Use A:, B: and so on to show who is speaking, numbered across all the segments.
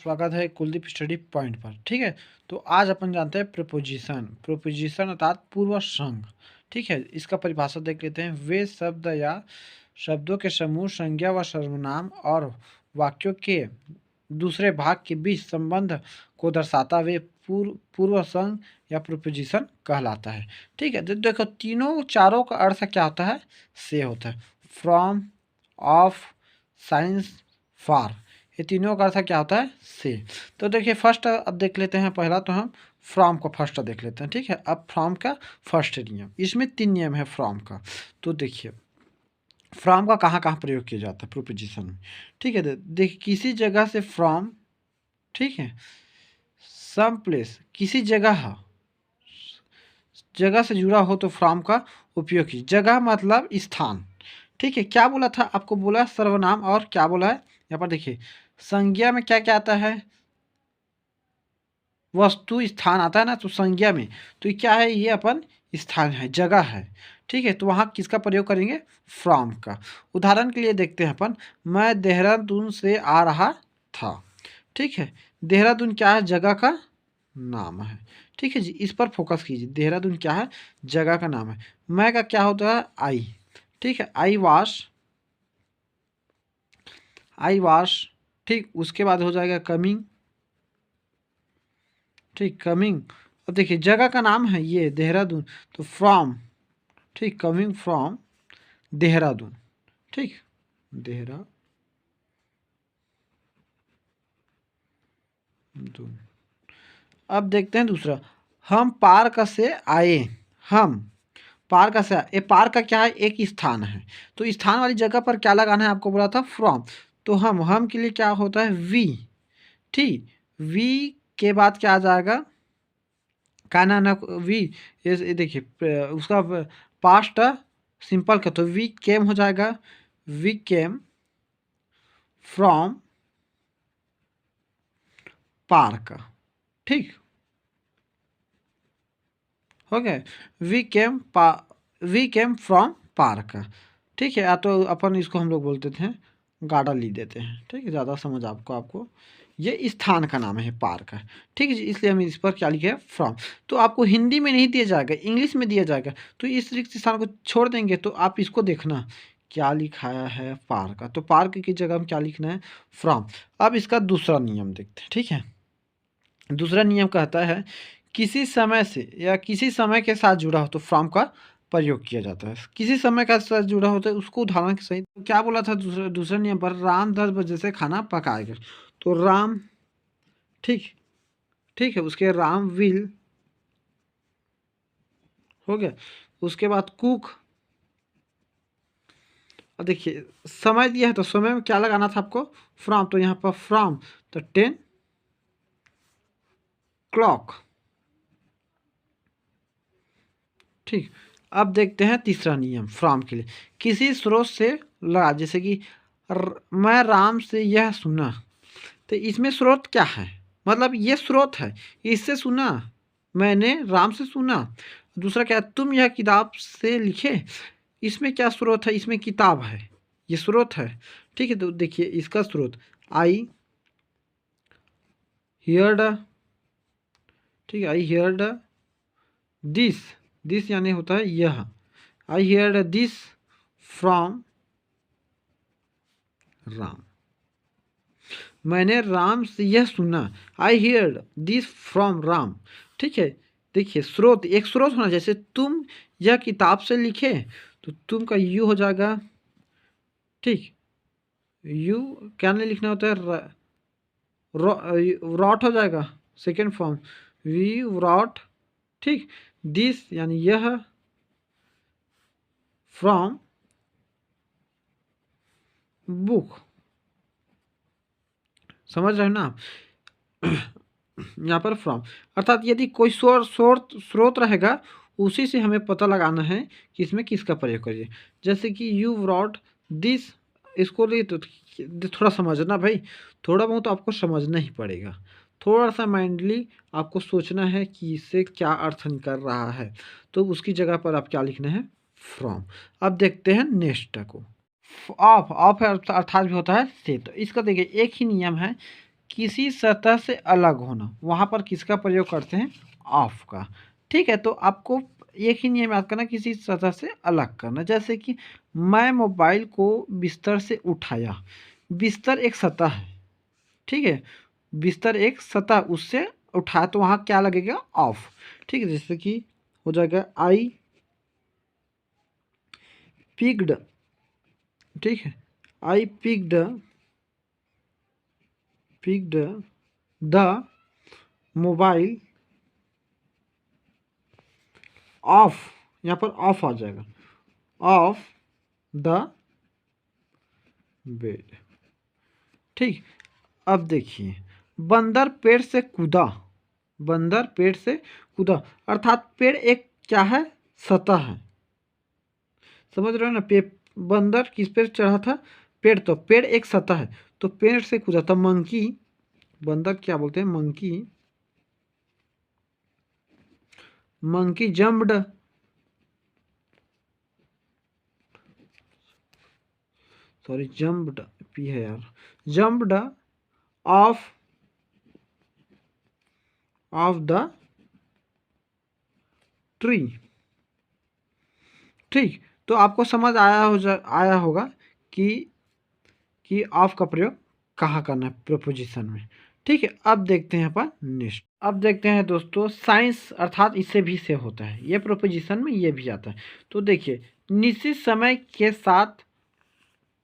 A: स्वागत है Kuldeep study point पर। ठीक है, तो आज अपन जानते हैं प्रीपोजिशन। प्रीपोजिशन अर्थात पूर्व संग। ठीक है, इसका परिभाषा देख लेते हैं। वे शब्द या शब्दों के समूह, संज्ञा व सर्वनाम और वाक्यों के दूसरे भाग के बीच संबंध को दर्शाता वे पूर्व संग या प्रीपोजिशन कहलाता है। ठीक है, तो देखो तीनों चारों का अर्थ क्या होता है? से होता है। फ्रॉम, ऑफ, साइंस, फॉर, ये तीनों का अर्थ क्या होता है? से। तो देखिए फर्स्ट अब देख लेते हैं। पहला तो हम फ्रॉम को फर्स्ट देख लेते हैं। ठीक है, अब फ्रॉम का फर्स्ट नियम, इसमें 3 नियम है फ्रॉम का। तो देखिए फ्रॉम का कहाँ कहाँ प्रयोग किया जाता है प्रीपोजिशन में। ठीक है, देखिए किसी जगह से फ्रॉम, ठीक है, सम प्लेस, किसी जगह से जुड़ा हो तो फ्रॉम का उपयोग कीजिए। जगह मतलब स्थान। ठीक है, क्या बोला था आपको? बोला सर्वनाम और क्या बोला है यहाँ पर? देखिए संज्ञा में क्या क्या आता है? वस्तु स्थान आता है ना, तो संज्ञा में तो ये क्या है? ये अपन स्थान है, जगह है। ठीक है, तो वहाँ किसका प्रयोग करेंगे? फ्रॉम का। उदाहरण के लिए देखते हैं अपन, मैं देहरादून से आ रहा था। ठीक है, देहरादून क्या है? जगह का नाम है। ठीक है जी, इस पर फोकस कीजिए। देहरादून क्या है? जगह का नाम है। मैं का क्या होता है? आई। ठीक है, आई वाश। ठीक, उसके बाद हो जाएगा कमिंग। ठीक, कमिंग। अब देखिए जगह का नाम है ये देहरादून, तो फ्रॉम। ठीक, कमिंग फ्रॉम देहरादून। ठीक, देहरादून। अब देखते हैं दूसरा, हम पार्क से आए। हम पार्क से आए, ये पार्क का क्या है? एक स्थान है। तो स्थान वाली जगह पर क्या लगाना है? आपको बोला था फ्रॉम। तो हम के लिए क्या होता है? वी। ठीक, वी के बाद क्या आ जाएगा? का ना वी, ये देखिए उसका पास्ट सिंपल का, तो वी केम हो जाएगा। We came from park. ठीक हो गया। We came from park. ठीक है, या तो अपन इसको हम लोग बोलते थे गार्डन ली देते हैं। ठीक है, ज़्यादा समझ आपको ये स्थान का नाम है पार्क है। ठीक है जी, इसलिए हम इस पर क्या लिखे? फ्रॉम। तो आपको हिंदी में नहीं दिया जाएगा, इंग्लिश में दिया जाएगा। तो इस रिक्त स्थान को छोड़ देंगे तो आप इसको देखना क्या लिखाया है? पार्क। तो पार्क की जगह हम क्या लिखना है? फ्रॉम। अब इसका दूसरा नियम देखते हैं। ठीक है, दूसरा नियम कहता है किसी समय से या किसी समय के साथ जुड़ा हो तो फ्रॉम का प्रयोग किया जाता है। किसी समय का साथ जुड़ा होता है उसको उदाहरण के सहित। तो क्या बोला था दूसरे नियम पर? राम 10 बजे से खाना पकाएगा। तो राम, ठीक, ठीक है, उसके राम विल हो गया। उसके बाद कुक। अब देखिए समय दिया है तो समय में क्या लगाना था आपको? फ्रॉम। तो यहाँ पर फ्रॉम, तो 10 क्लॉक। ठीक, अब देखते हैं तीसरा नियम फ्रॉम के लिए। किसी स्रोत से लगा, जैसे कि मैं राम से यह सुना। तो इसमें स्रोत क्या है? मतलब ये स्रोत है, इससे सुना, मैंने राम से सुना। दूसरा क्या है? तुम यह किताब से लिखे। इसमें क्या स्रोत है? इसमें किताब है, ये स्रोत है। ठीक है, तो देखिए इसका स्रोत आई हियर्ड। ठीक है, आई हियर्ड दिस। दिस यानी होता है यह। आई हियर्ड दिस फ्रॉम राम। मैंने राम से यह सुना। आई हियर्ड दिस फ्रॉम राम। ठीक है, देखिए स्रोत, एक स्रोत होना। जैसे तुम यह किताब से लिखे, तो तुम का यू हो जाएगा। ठीक, यू क्या नहीं लिखना होता है? रॉट हो जाएगा सेकेंड फॉर्म, वी रॉट। ठीक, दिस यानी यह फ्रॉम बुक। समझ रहे हो ना आप? यहाँ पर फ्रॉम अर्थात यदि कोई स्रोत रहेगा उसी से हमें पता लगाना है कि इसमें किसका प्रयोग करिए। जैसे कि यू ब्रॉट दिस, इसको लिए तो थोड़ा समझना भाई, थोड़ा बहुत तो आपको समझना ही पड़ेगा। थोड़ा सा माइंडली आपको सोचना है कि इससे क्या अर्थ निकल रहा है, तो उसकी जगह पर आप क्या लिखना है? फ्रॉम। अब देखते हैं नेक्स्ट को। ऑफ। ऑफ अर्थात भी होता है से। तो इसका देखिए एक ही नियम है किसी सतह से अलग होना, वहाँ पर किसका प्रयोग करते हैं? ऑफ का। ठीक है, तो आपको एक ही नियम याद करना, किसी सतह से अलग करना। जैसे कि मैं मोबाइल को बिस्तर से उठाया, बिस्तर एक सतह है, ठीक है, बिस्तर एक सतह, उससे उठाया तो वहाँ क्या लगेगा? ऑफ। ठीक है, जैसे कि हो जाएगा आई पिक्ड, ठीक है, I picked the mobile of, यहाँ पर ऑफ आ जाएगा, ऑफ द बेड। ठीक, अब देखिए, बंदर पेड़ से कूदा, बंदर पेड़ से कूदा, अर्थात पेड़ एक क्या है? सतह है। समझ रहे हो ना? बंदर किस पे चढ़ा था? पेड़, तो पेड़ एक सतह है, तो पेड़ से कूदा था मंकी, बंदर क्या बोलते हैं? Monkey, monkey jumped, sorry jumped P है यार, जम्प्ड ऑफ द ट्री। ठीक, तो आपको समझ आया होगा कि ऑफ का प्रयोग कहाँ करना है प्रोपोजिशन में। ठीक है, अब देखते हैं अपन नेक्स्ट। अब देखते हैं दोस्तों साइंस, अर्थात इससे भी से होता है, ये प्रोपोजिशन में ये भी आता है। तो देखिए, निश्चित समय के साथ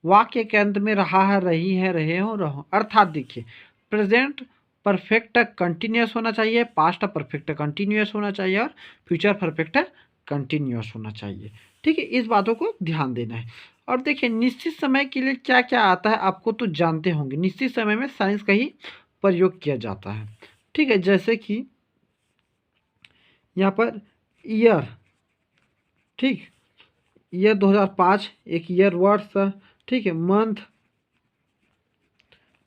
A: वाक्य के अंत में रहा है, रही है, रहे हो, रहो, अर्थात देखिए, प्रेजेंट परफेक्ट कंटिन्यूस होना चाहिए, पास्ट परफेक्ट कंटिन्यूस होना चाहिए, और फ्यूचर परफेक्ट कंटिन्यूस होना चाहिए। ठीक है, इस बातों को ध्यान देना है। और देखिए, निश्चित समय के लिए क्या क्या आता है आपको तो जानते होंगे, निश्चित समय में साइंस का ही प्रयोग किया जाता है। ठीक है, जैसे कि यहाँ पर ईयर, ठीक, ईयर 2005 एक ईयर वर्ष, ठीक है, मंथ,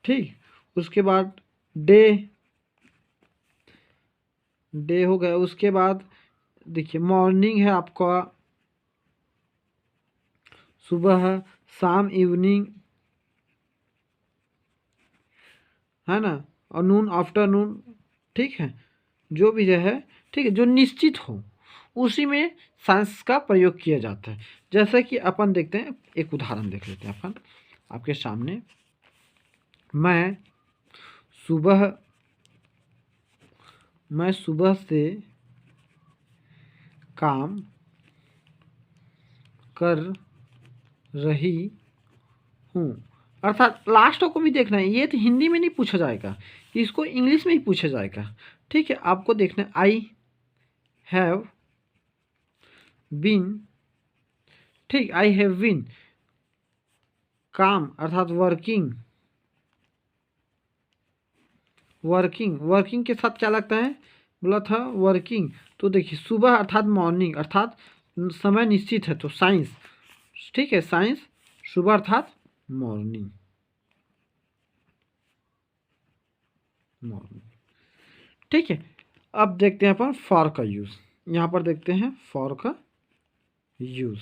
A: ठीक, उसके बाद डे, डे हो गया, उसके बाद देखिए मॉर्निंग है आपका, सुबह है, शाम इवनिंग, है ना, और नून आफ्टरनून। ठीक है, जो भी जो है, ठीक है, जो निश्चित हो उसी में साइंस का प्रयोग किया जाता है। जैसे कि अपन देखते हैं, एक उदाहरण देख लेते हैं अपन आपके सामने। मैं सुबह मैं सुबह से काम कर रही हूँ, अर्थात लास्ट को भी देखना है, ये तो हिंदी में नहीं पूछा जाएगा, इसको इंग्लिश में ही पूछा जाएगा। ठीक है, आपको देखना है, आई हैव बीन, ठीक, आई हैव बीन काम, अर्थात वर्किंग, वर्किंग के साथ क्या लगता है? बोला था वर्किंग। तो देखिए, सुबह अर्थात मॉर्निंग, अर्थात समय निश्चित है, तो साइंस, ठीक है, साइंस, सुबह अर्थात मॉर्निंग, मॉर्निंग। ठीक है, अब देखते हैं अपन फॉर का यूज़, यहाँ पर देखते हैं फॉर का यूज़।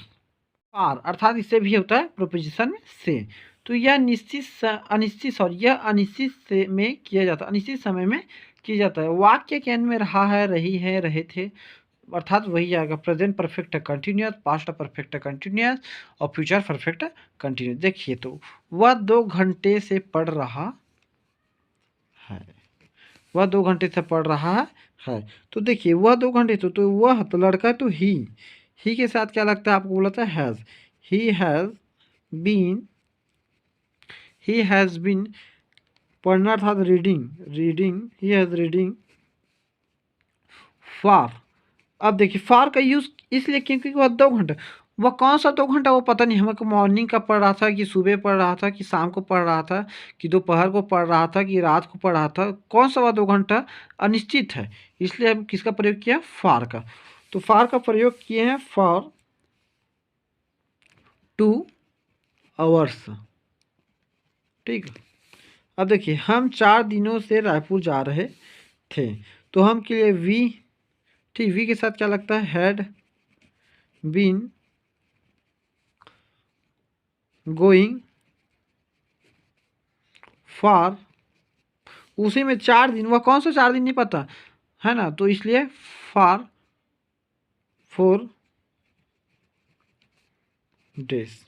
A: फॉर अर्थात इससे भी होता है प्रोपोजिशन में से, तो यह अनिश्चित, सॉरी, यह अनिश्चित से में किया जाता है, अनिश्चित समय में किया जाता है। वाक्य के अंत में रहा है, रही है, रहे थे, अर्थात वही आएगा present perfect continuous, past perfect continuous, और फ्यूचर परफेक्ट कंटिन्यूअस। देखिए, तो वह 2 घंटे से पढ़ रहा है, वह 2 घंटे से पढ़ रहा है। तो देखिए, वह 2 घंटे, तो वह तो लड़का, तो ही के साथ क्या लगता है आपको? बोला था has, he has been, he has been, पढ़ना था reading, he has reading far. अब देखिए, फार का यूज़ इसलिए क्योंकि वह 2 घंटा, वह कौन सा 2 घंटा वो पता नहीं, हमको मॉर्निंग का पढ़ रहा था कि सुबह पढ़ रहा था कि शाम को पढ़ रहा था कि दोपहर को पढ़ रहा था कि रात को पढ़ रहा था, कौन सा वह 2 घंटा अनिश्चित है, इसलिए हम किसका प्रयोग किया? फार का। तो फार का प्रयोग किए हैं फॉर 2 आवर्स। ठीक, अब देखिए, हम 4 दिनों से रायपुर जा रहे थे, तो हम के लिए वी, ठीक, वी के साथ क्या लगता है? हैड बीन गोइंग फॉर उसी में 4 दिन, वह कौन सा 4 दिन नहीं पता, है ना? तो इसलिए फॉर 4 डेज़।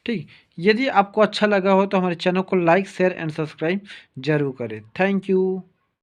A: ठीक, यदि आपको अच्छा लगा हो तो हमारे चैनल को लाइक, शेयर एंड सब्सक्राइब ज़रूर करें। Thank you.